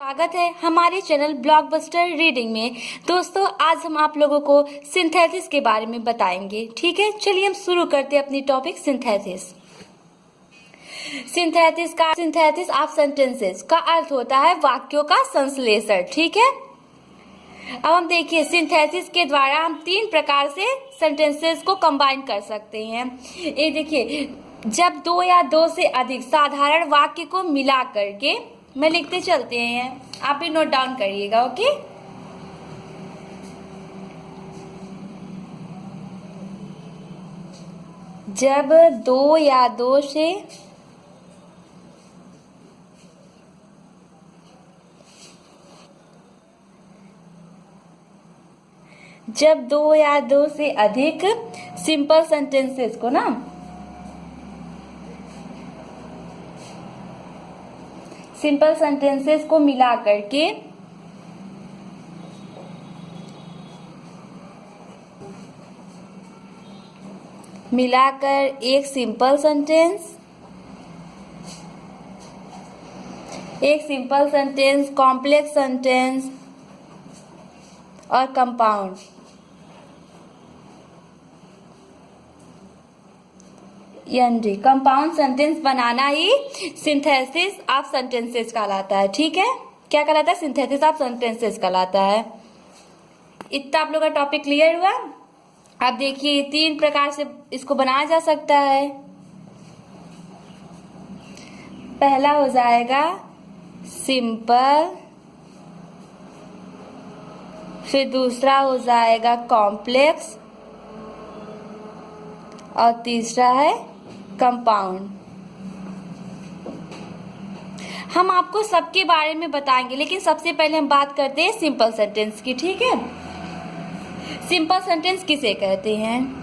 स्वागत है हमारे चैनल ब्लॉकबस्टर रीडिंग में। दोस्तों आज हम आप लोगों को सिंथेसिस के बारे में बताएंगे। ठीक है, चलिए हम शुरू करते हैं अपनी topic synthesis. Synthesis of sentences का अर्थ होता है वाक्यों का संश्लेषण। ठीक है, अब हम देखिए सिंथेसिस के द्वारा हम तीन प्रकार से सेंटेंसेस को कंबाइन कर सकते हैं। ये देखिए, जब दो या दो से अधिक साधारण वाक्य को मिला करके, मैं लिखते चलते हैं, आप भी नोट डाउन करिएगा। ओके, जब दो या दो से अधिक सिंपल सेंटेंसेस को सिंपल सेंटेंसेस को मिला करके मिलाकर एक सिंपल सेंटेंस, कॉम्प्लेक्स सेंटेंस और कंपाउंड, यानी compound sentence banana he synthesis of sentences कहलाता है। ठीक है, क्या कहलाता है? सिंथेसिस ऑफ सेंटेंसेस कहलाता है। इतना आप लोग का टॉपिक क्लियर हुआ? अब देखिए तीन प्रकार से इसको बनाया जा सकता है। पहला हो जाएगा सिंपल, फिर दूसरा हो जाएगा कॉम्प्लेक्स और तीसरा है कंपाउंड। हम आपको सबके बारे में बताएंगे, लेकिन सबसे पहले हम बात करते हैं सिंपल सेंटेंस की। ठीक है, सिंपल सेंटेंस किसे कहते हैं?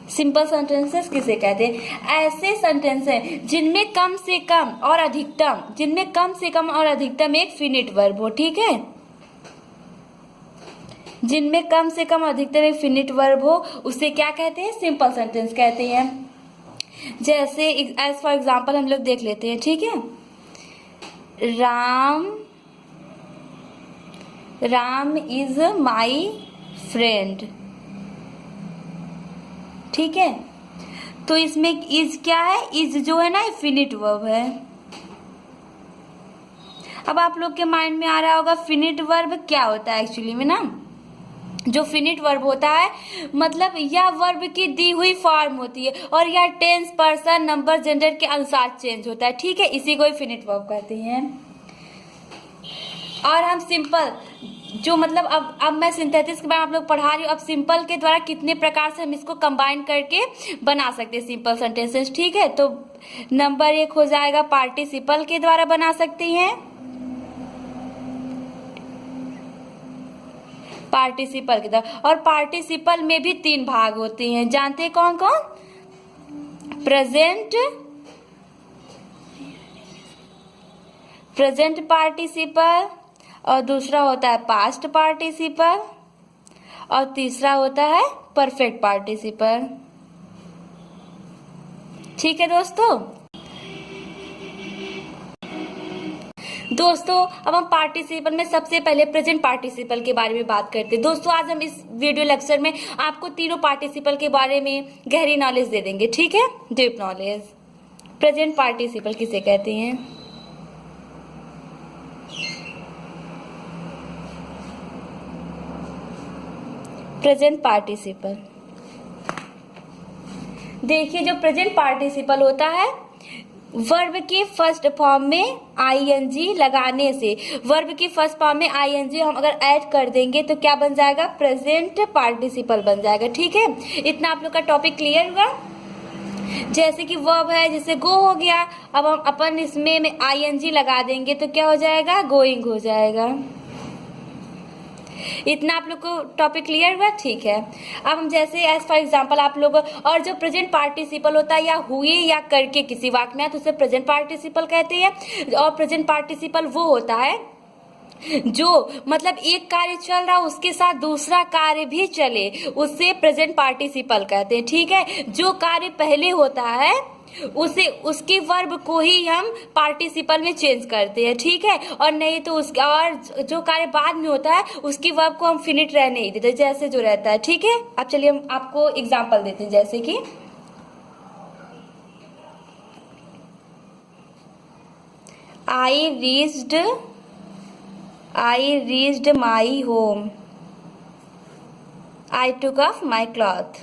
सिंपल सेंटेंसेस किसे कहते हैं? ऐसे सेंटेंस हैं जिनमें कम से कम और अधिकतम एक फिनिट वर्ब हो। ठीक है, जिनमें कम से कम अधिकतम एक फिनिट वर्ब हो उसे क्या कहते हैं? सिंपल सेंटेंस कहते हैं। जैसे एज फॉर एग्जाम्पल हम लोग देख लेते हैं। ठीक है, राम इज माई फ्रेंड। ठीक है, तो इसमें इज क्या है? इज जो है ना फिनिट वर्ब है। अब आप लोग के माइंड में आ रहा होगा फिनिट वर्ब क्या होता है? एक्चुअली में जो फिनिट वर्ब होता है मतलब यह वर्ब की दी हुई फॉर्म होती है और यह टेंस, पर्सन, नंबर, जेंडर के अनुसार चेंज होता है। ठीक है, इसी को फिनिट वर्ब कहते हैं। और हम सिंपल जो मतलब अब मैं सिंथेसिस के बारे में आप लोग पढ़ा रही हूँ। अब सिंपल के द्वारा कितने प्रकार से हम इसको कंबाइन करके बना सकते हैं सिंपल सेंटेंसेस। ठीक है, तो नंबर 1 हो जाएगा पार्टिसिपल के द्वारा बना सकती हैं। पार्टिसिपल के द्वारा, और पार्टिसिपल में भी 3 भाग होते हैं। जानते हैं कौन कौन? प्रेजेंट पार्टिसिपल, और दूसरा होता है पास्ट पार्टिसिपल, और तीसरा होता है परफेक्ट पार्टिसिपल। ठीक है दोस्तों, अब हम पार्टिसिपल में सबसे पहले प्रेजेंट पार्टिसिपल के बारे में बात करते हैं। दोस्तों आज हम इस वीडियो लेक्चर में आपको तीनों पार्टिसिपल के बारे में गहरी नॉलेज दे देंगे। ठीक है, डीप नॉलेज। प्रेजेंट पार्टिसिपल किसे कहते हैं? प्रेजेंट पार्टिसिपल, देखिए जो प्रेजेंट पार्टिसिपल होता है वर्ब के फर्स्ट फॉर्म में आईएनजी लगाने से, वर्ब की फर्स्ट फॉर्म में आईएनजी हम अगर ऐड कर देंगे तो क्या बन जाएगा? प्रेजेंट पार्टिसिपल बन जाएगा। ठीक है, इतना आप लोग का टॉपिक क्लियर हुआ? जैसे कि वर्ब है, जैसे गो हो गया, अब हम अपन इसमें आईएनजी लगा देंगे तो क्या हो जाएगा? गोइंग हो जाएगा। इतना आप लोग को टॉपिक क्लियर हुआ? ठीक है, अब हम जैसे एज फॉर एग्जांपल आप लोग, और जो प्रेजेंट पार्टिसिपल होता है या हुए या करके किसी वाक्य में तो उसे प्रेजेंट पार्टिसिपल कहते हैं। और प्रेजेंट पार्टिसिपल वो होता है जो मतलब एक कार्य चल रहा उसके साथ दूसरा कार्य भी चले, उसे प्रेजेंट पार्टिसिपल कहते हैं। ठीक है, जो कार्य पहले होता है उसे उसके वर्ब को ही हम पार्टिसिपल में चेंज करते हैं। ठीक है, और नहीं तो उसका, और जो कार्य बाद में होता है उसकी वर्ब को हम फिनिट रहने ही देते जैसे जो रहता है। ठीक है, अब चलिए हम आपको एग्जांपल देते हैं, जैसे कि I reached my home. I took off my clothes.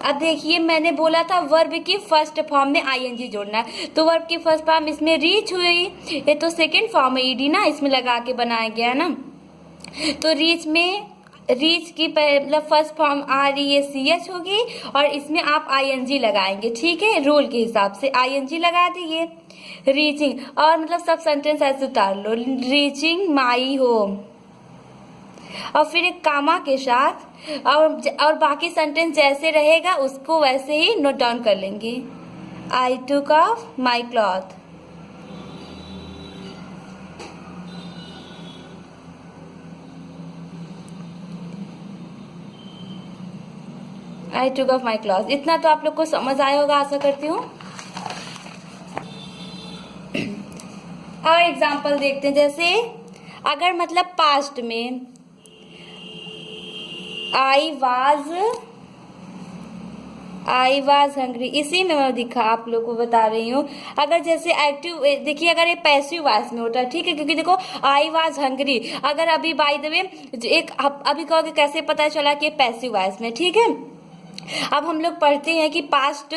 अब देखिए मैंने बोला था वर्ब की फर्स्ट फॉर्म में आईएनजी जोड़ना है, तो वर्ब की फर्स्ट फॉर्म इसमें रीच हुई, ये तो सेकंड फॉर्म है ईडी ना, इसमें लगा के बनाया गया ना। तो रीच की मतलब फर्स्ट फॉर्म REACH होगी और इसमें आप आईएनजी लगाएंगे। ठीक है, रूल के हिसाब से आईएनजी लगा दीजिए। रीचिंग, और मतलब सब सेंटेंस ऐसे उतार लो, रीचिंग माई होम, और फिर एक कामा के साथ, और बाकी सेंटेंस जैसे रहेगा उसको वैसे ही नोट डाउन कर लेंगे। I took off my cloth, I took off my cloth. इतना तो आप लोग को समझ आया होगा, आशा करती हूँ। और एग्जाम्पल देखते हैं, जैसे अगर मतलब पास्ट में आई वाज हंग्री, इसी में मैं दिखा आप लोग को बता रही हूँ। अगर जैसे एक्टिव देखिए, अगर ये पैसिव वॉइस में होता है, ठीक है, क्योंकि देखो आई वाज हंग्री, अगर अभी बाय द वे एक अभी कहोगे कैसे पता चला कि पैसिव वॉइस में। ठीक है, अब हम लोग पढ़ते हैं कि पास्ट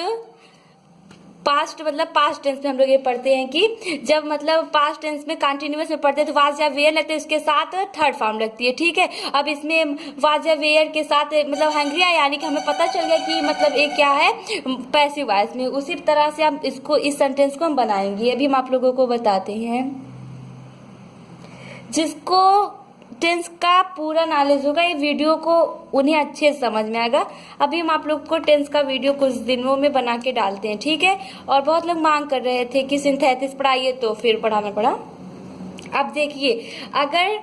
मतलब पास्ट टेंस में हम लोग ये पढ़ते हैं कि जब मतलब पास्ट टेंस में कंटिन्यूअस में पढ़ते हैं तो वाज या वेयर लगते हैं, उसके साथ थर्ड फॉर्म लगती है। ठीक है, अब इसमें वाज या वेयर के साथ मतलब हंग्री आया, यानी कि हमें पता चल गया कि मतलब एक क्या है पैसिव वॉइस में। उसी तरह से हम इसको, इस सेंटेंस को हम बनाएंगे, अभी हम आप लोगों को बताते हैं। जिसको टेंस का पूरा नॉलेज होगा, ये वीडियो को उन्हें अच्छे से समझ में आएगा। अभी हम आप लोग को टेंस का वीडियो कुछ दिनों में बना के डालते हैं। ठीक है, और बहुत लोग मांग कर रहे थे कि सिंथेसिस पढ़ाइए, तो फिर पढ़ाना पड़ा। अब देखिए, अगर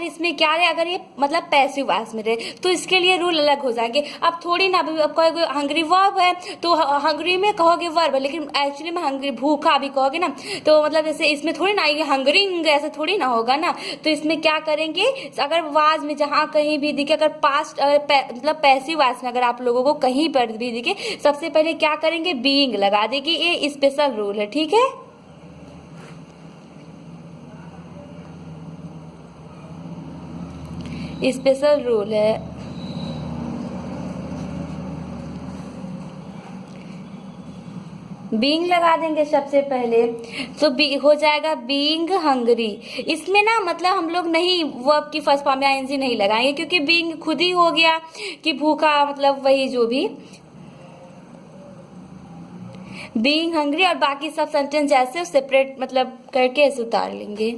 इसमें क्या रहे, अगर ये मतलब पैसिव वॉइस में रहे तो इसके लिए रूल अलग हो जाएंगे। अब थोड़ी ना, अभी अब कहोगे हंग्री वर्ब है तो हंग्री में कहोगे वर्ब है, लेकिन एक्चुअली में हंग्री भूखा भी कहोगे ना, तो मतलब जैसे इसमें थोड़ी ना ये हंग्रिंग ऐसे थोड़ी ना होगा ना। तो इसमें क्या करेंगे, अगर वाज में जहाँ कहीं भी दिखे, अगर पास्ट मतलब पैसिव वॉइस में अगर आप लोगों को कहीं पर भी दिखे, सबसे पहले क्या करेंगे, बीइंग लगा देगी। ये स्पेशल रूल है। ठीक है, स्पेशल रूल है। बीइंग लगा देंगे सबसे पहले, तो हो जाएगा बीइंग हंग्री। इसमें ना मतलब हम लोग नहीं वर्ब की फर्स्ट फॉर्म में आईएनजी नहीं लगाएंगे, क्योंकि बीइंग खुद ही हो गया कि भूखा, मतलब वही जो भी बीइंग हंग्री, और बाकी सब सेंटेंस जैसे सेपरेट मतलब करके ऐसे उतार लेंगे।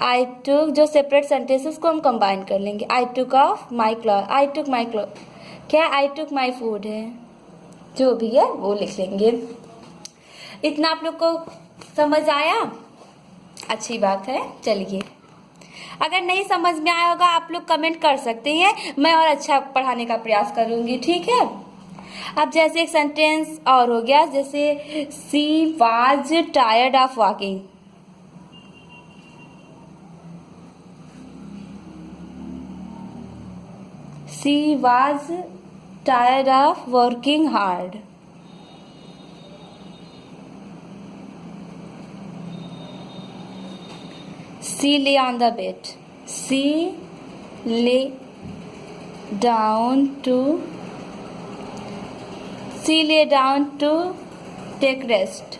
आई टुक, जो सेपरेट सेंटेंसेस को हम कंबाइन कर लेंगे। I took off my cloth, I took my cloth, क्या आई टुक माई फूड है, जो भी है वो लिख लेंगे। इतना आप लोग को समझ आया, अच्छी बात है। चलिए, अगर नहीं समझ में आया होगा आप लोग कमेंट कर सकते हैं, मैं और अच्छा पढ़ाने का प्रयास करूंगी। ठीक है, अब जैसे एक सेंटेंस और हो गया, जैसे she was tired of walking. She was tired of working hard. She lay on the bed. She lay down to take rest.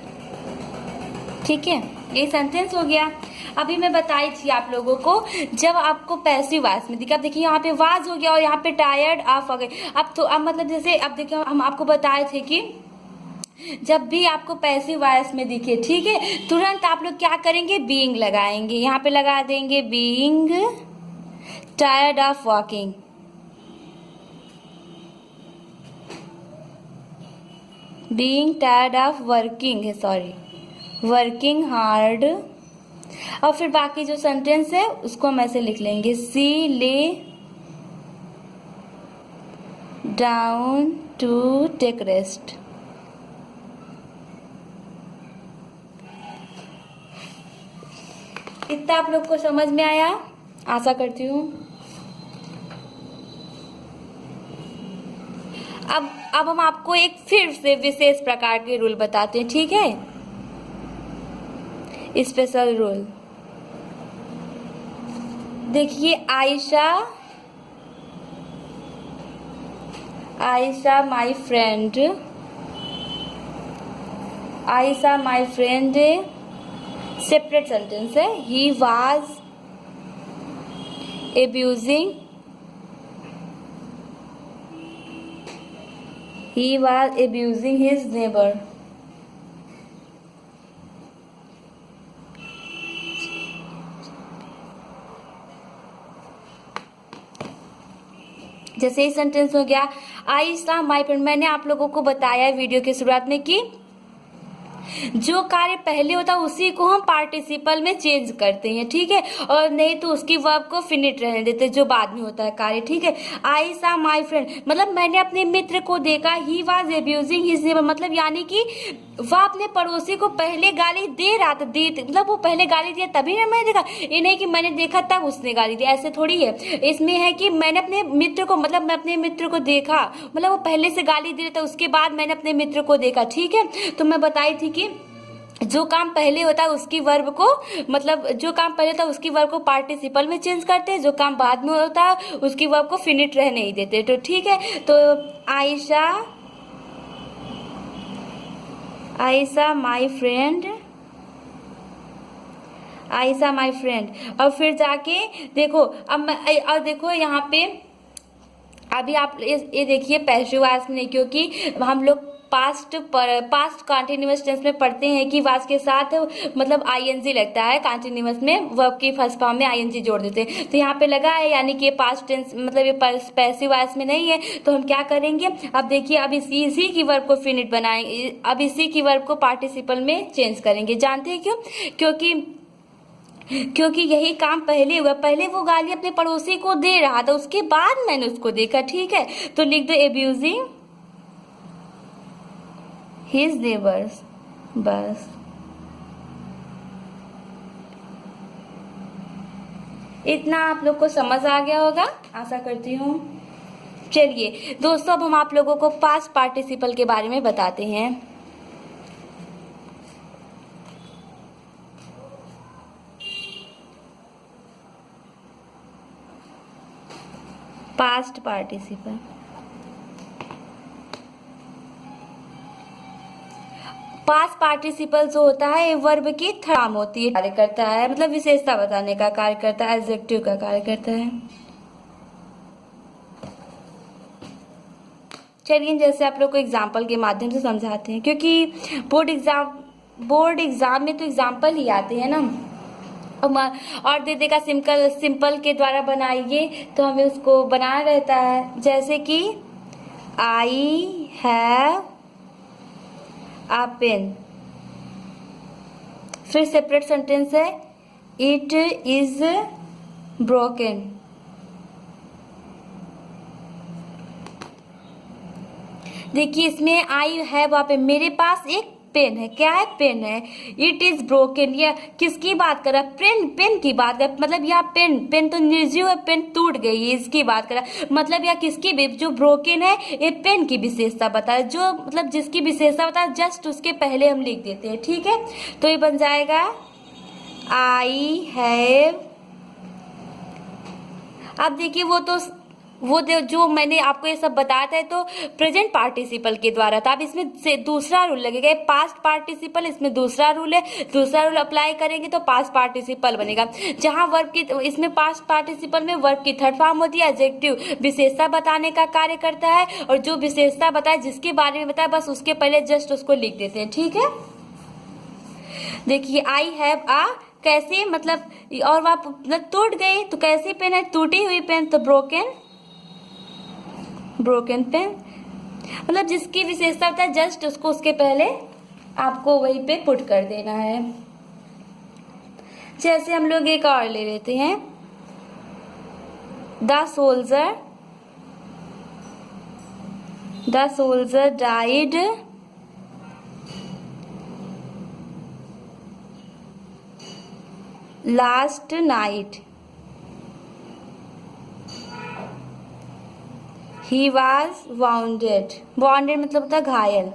ठीक है, ये सेंटेंस हो गया। अभी मैं बताई थी आप लोगों को, जब आपको पैसिव वॉइस में दिखा, अब देखिए यहाँ पे वाज हो गया और यहाँ पे टायर्ड ऑफ हो गए। अब तो अब मतलब जैसे अब देखिए हम आपको बताए थे कि जब भी आपको पैसिव वॉइस में दिखे, ठीक है, तुरंत आप लोग क्या करेंगे, बीइंग लगाएंगे। यहाँ पे लगा देंगे being tired of walking. Being tired of working है, सॉरी, वर्किंग हार्ड। और फिर बाकी जो सेंटेंस है उसको हम ऐसे लिख लेंगे, सी lay down to take rest. इतना आप लोग को समझ में आया, आशा करती हूँ। अब हम आपको एक फिर से विशेष प्रकार के रूल बताते हैं, ठीक है, स्पेशल रूल। देखिए, Ayesha my friend, Ayesha my friend separate sentence है, he was abusing his neighbor। जैसे ही सेंटेंस हो गया, आयशा माय फ्रेंड, मैंने आप लोगों को बताया वीडियो की शुरुआत में कि जो कार्य पहले होता है उसी को हम पार्टिसिपल में चेंज करते हैं, ठीक है, और नहीं तो उसकी वर्ब को फिनिट रहने देते हैं जो बाद में होता है कार्य, ठीक है। आई सा माई फ्रेंड मतलब मैंने अपने मित्र को देखा, he was abusing his neighbour मतलब यानी कि वह अपने पड़ोसी को पहले गाली दे रहा था, मतलब वो पहले गाली दिया तभी ना मैंने देखा, ये नहीं कि मैंने देखा तब उसने गाली दी, ऐसे थोड़ी है। इसमें है कि मैंने अपने मित्र को मतलब मैं अपने मित्र को देखा, मतलब वो पहले से गाली दे रहा था उसके बाद मैंने अपने मित्र को देखा, ठीक है। तो मैं बताई थी कि जो काम पहले होता है उसकी वर्ब को मतलब जो काम पहले था उसकी वर्ब को पार्टिसिपल में चेंज करते हैं, जो काम बाद में होता है उसकी वर्ब को फिनिट रहने ही देते, तो ठीक है। तो आयशा माय फ्रेंड और फिर जाके देखो अब और देखो यहाँ पे अभी आप ये देखिए पैसिव वॉइस में, क्योंकि हम लोग पास्ट कंटिन्यूअस टेंस में पढ़ते हैं कि वाज के साथ मतलब आईएनजी लगता है, कंटिन्यूअस में वर्ब की फर्स्ट फॉर्म में आईएनजी जोड़ देते हैं, तो यहाँ पे लगा है यानी कि पास्ट टेंस मतलब ये पैसिव वॉइस में नहीं है। तो हम क्या करेंगे, अब देखिए अब इसी की वर्ब को फिनिट बनाएंगे, अब इसी की वर्ब को पार्टिसिपल में चेंज करेंगे। जानते हैं क्यों? क्योंकि यही काम पहले हुआ, पहले वो गाली अपने पड़ोसी को दे रहा था उसके बाद मैंने उसको देखा, ठीक है। तो लिख दो एब्यूजिंग हिज नेबर्स, बस। इतना आप लोग को समझ आ गया होगा, आशा करती हूँ। चलिए दोस्तों अब हम आप लोगों को पास्ट पार्टिसिपल के बारे में बताते हैं। पास्ट पार्टिसिपल पास्ट पार्टिसिपल जो होता है वर्ब की थर्ड फॉर्म होती है, कार्य करता है मतलब विशेषता बताने का कार्य करता है, एडजेक्टिव का कार्य करता है। चलिए जैसे आप लोग को एग्जाम्पल के माध्यम से समझाते हैं, क्योंकि बोर्ड एग्जाम में तो एग्जाम्पल ही आते हैं ना, और दे देगा सिंपल के द्वारा बनाइए तो हमें उसको बनाना रहता है। जैसे कि आई हैव आ पेन, फिर सेपरेट सेंटेंस है इट इज ब्रोकन। देखिए इसमें आई हैव आ पेन, मेरे पास एक पेन है, क्या है पेन है। इट इज ब्रोकन, या किसकी बात कर रहा है, पेन की बात कर, मतलब यह पेन तो निर्जीव है, पेन टूट गई है इसकी बात कर रहा है, मतलब यह किसकी जो ब्रोकन है ये पेन की विशेषता बताए, जो मतलब जिसकी विशेषता बताए जस्ट उसके पहले हम लिख देते हैं, ठीक है। तो ये बन जाएगा आई हैव। अब देखिए वो जो मैंने आपको ये सब बताया था तो प्रेजेंट पार्टिसिपल के द्वारा था। अब इसमें से दूसरा रूल लगेगा, पास्ट पार्टिसिपल, इसमें दूसरा रूल है, दूसरा रूल अप्लाई करेंगे तो पास्ट पार्टिसिपल बनेगा। जहां वर्ब की इसमें पास्ट पार्टिसिपल में वर्ब की थर्ड फॉर्म होती है, एडजेक्टिव विशेषता बताने का कार्य करता है, और जो विशेषता बताए जिसके बारे में बताए बस उसके पहले जस्ट उसको लिख देते हैं, ठीक है। देखिए आई हैव आ कैसे मतलब, और वह मतलब टूट गई तो कैसी पेन है, टूटी हुई पेन, तो ब्रोकन पेन। मतलब जिसकी विशेषता होता है जस्ट उसको उसके पहले आपको वहीं पे पुट कर देना है। जैसे हम लोग एक और ले लेते हैं, the soldier died last night, he was bounded. Bounded मतलब होता है घायल।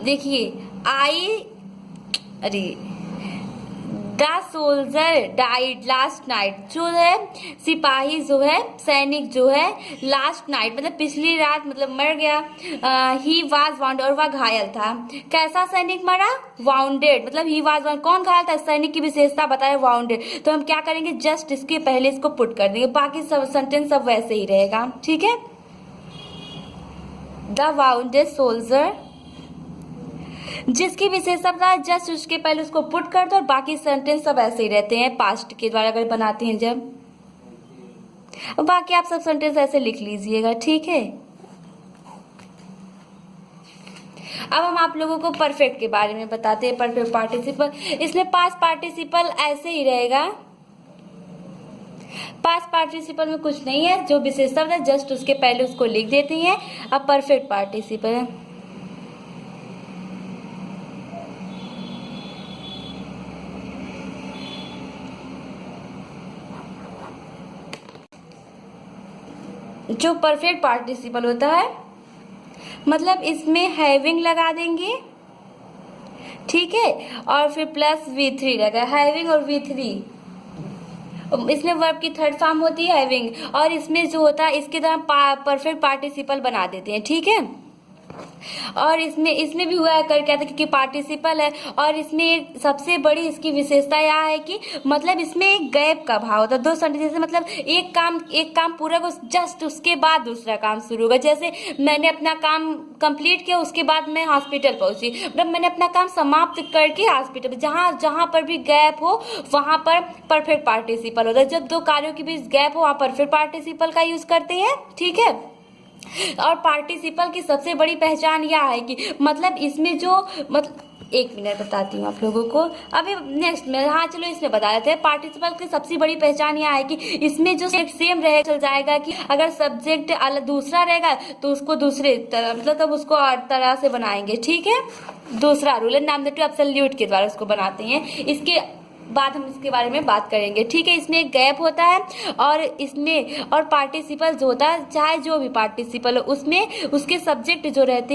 देखिए अरे the soldier died last night, जो है सिपाही जो है, सैनिक जो है, लास्ट नाइट मतलब पिछली रात मतलब मर गया। ही वाज वाउंडेड, और वह घायल था। कैसा सैनिक मरा? वाउंडेड, मतलब ही वाज वाउंडेड। कौन घायल था? सैनिक की विशेषता बताए वाउंडेड। तो हम क्या करेंगे, जस्ट इसके पहले इसको पुट कर देंगे, बाकी सब सेंटेंस सब वैसे ही रहेगा। ठीक है, द वाउंडेड सोल्जर, जिसकी विशेषता जस्ट उसके पहले उसको पुट कर दो और बाकी सेंटेंस सब ऐसे ही रहते हैं पास्ट के द्वारा अगर बनाते हैं जब। बाकी आप सब सेंटेंस ऐसे लिख लीजिएगा। ठीक है, अब हम आप लोगों को परफेक्ट के बारे में बताते हैं। परफेक्ट पार्टिसिपल, इसमें पास्ट पार्टिसिपल ऐसे ही रहेगा। पास्ट पार्टिसिपल में कुछ नहीं है, जो विशेषता है जस्ट उसके पहले उसको लिख देते हैं। अब परफेक्ट पार्टिसिपल, जो परफेक्ट पार्टिसिपल होता है मतलब इसमें हैविंग लगा देंगे। ठीक है, और फिर प्लस V3 लगा, हैविंग और V3। इसमें वर्ब की थर्ड फॉर्म होती है हैविंग, और इसमें जो होता है इसके द्वारा परफेक्ट पार्टिसिपल बना देते हैं। ठीक है, और इसमें भी हुआ है कर क्या था, क्योंकि पार्टिसिपल है। और इसमें सबसे बड़ी इसकी विशेषता यह है कि मतलब इसमें एक गैप का भाव होता है। दो सेंटेंस मतलब एक काम पूरा हो जस्ट उसके बाद दूसरा काम शुरू होगा। जैसे मैंने अपना काम कंप्लीट किया, उसके बाद मैं हॉस्पिटल पहुंची, मतलब मैंने अपना काम समाप्त करके हॉस्पिटल, जहां जहां पर भी गैप हो वहां पर परफेक्ट पार्टिसिपल होता है। जब दो कार्यों के बीच गैप हो वहां परफेक्ट पार्टिसिपल का यूज करते हैं। ठीक है, और पार्टिसिपल की सबसे बड़ी पहचान यह है कि मतलब इसमें जो मतलब एक मिनट बताती हूँ आप लोगों को अभी नेक्स्ट में। हाँ चलो इसमें बता देते हैं। पार्टिसिपल की सबसे बड़ी पहचान यह है कि इसमें जो सेम रहे चल जाएगा कि अगर सब्जेक्ट दूसरा रहेगा तो उसको दूसरे तरह मतलब तब उसको और तरह से बनाएंगे। ठीक है, दूसरा रूल है, नॉमिनेटिव एब्सोल्यूट के द्वारा उसको बनाते हैं। इसके बाद हम इसके बारे में बात करेंगे। ठीक है, इसमें एक गैप होता है और इसमें और पार्टिसिपल जो होता है चाहे जो भी पार्टिसिपल हो उसमें उसके सब्जेक्ट जो रहते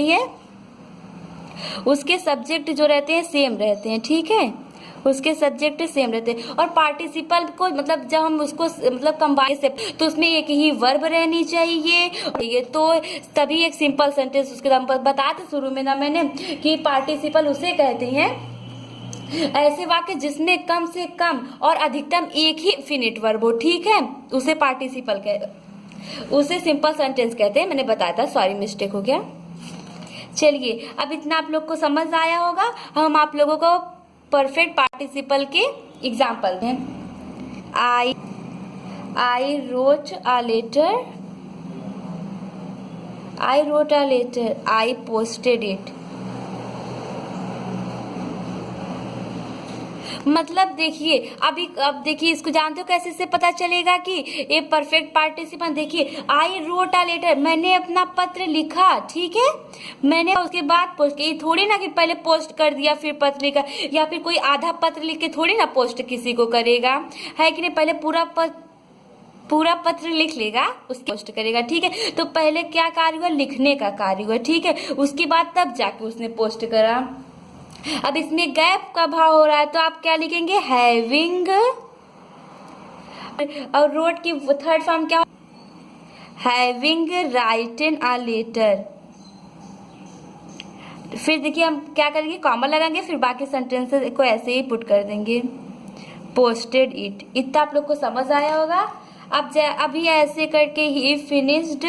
हैं सेम रहते हैं। ठीक है, उसके सब्जेक्ट सेम रहते हैं। और पार्टिसिपल को मतलब जब हम उसको मतलब कंबाइन से तो उसमें एक ही वर्ब रहनी चाहिए ये तो तभी एक सिंपल सेंटेंस उसके बताते शुरू में ना मैंने कि पार्टिसिपल उसे कहते हैं ऐसे वाक्य जिसमें कम से कम और अधिकतम एक ही फिनिट वर्ब हो। ठीक है, उसे पार्टिसिपल उसे सिंपल सेंटेंस कहते हैं। मैंने बताया था, सॉरी मिस्टेक हो गया। चलिए अब इतना आप लोग को समझ आया होगा। हम आप लोगों को परफेक्ट पार्टिसिपल के एग्जाम्पल हैं। I wrote a letter, I posted it. मतलब देखिए अब देखिए इसको जानते हो कैसे से पता चलेगा कि ये परफेक्ट पार्टिसिपल। देखिए आई रोट अ लेटर, मैंने अपना पत्र लिखा। ठीक है, मैंने उसके बाद पोस्ट की, थोड़ी ना कि पहले पोस्ट कर दिया फिर पत्र लिखा, या फिर कोई आधा पत्र लिख के थोड़ी ना पोस्ट किसी को करेगा, है कि नहीं। पहले पूरा पत्र लिख लेगा उसकी पोस्ट करेगा। ठीक है, तो पहले क्या कार्य हुआ, लिखने का कार्य हुआ। ठीक है, उसके बाद तब जाके उसने पोस्ट करा। अब इसमें गैप का भाव हो रहा है तो आप क्या लिखेंगे, हैविंग। और रोट की थर्ड फॉर्म क्या, हैविंग राइटन अ लेटर। फिर देखिए हम क्या करेंगे, कॉमा लगाएंगे, फिर बाकी सेंटेंसेस को ऐसे ही पुट कर देंगे, पोस्टेड इट। इतना आप लोग को समझ आया होगा। अब अभी ऐसे करके ही फिनिश्ड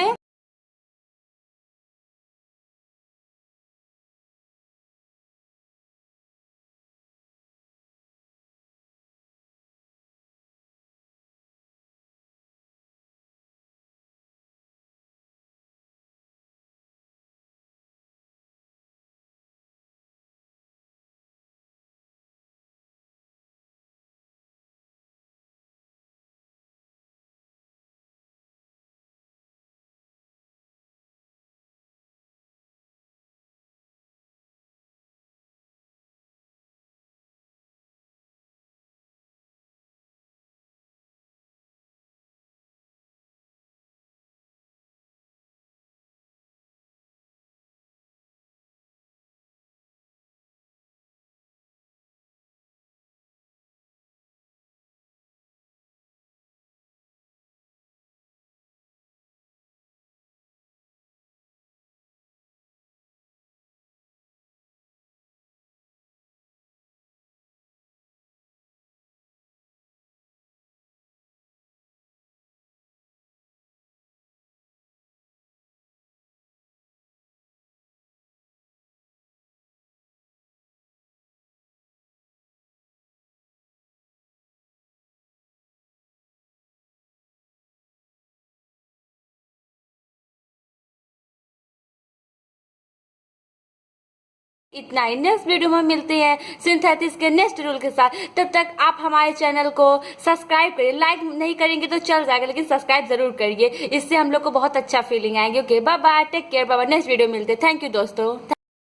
इतना ही, नेक्स्ट वीडियो में मिलते हैं सिंथेसिस के नेक्स्ट रूल के साथ। तब तक आप हमारे चैनल को सब्सक्राइब करिए, लाइक नहीं करेंगे तो चल जाएगा लेकिन सब्सक्राइब जरूर करिए, इससे हम लोग को बहुत अच्छा फीलिंग आएंगे। Okay bye bye, take care, bye bye, next video मिलते हैं। थैंक यू दोस्तों।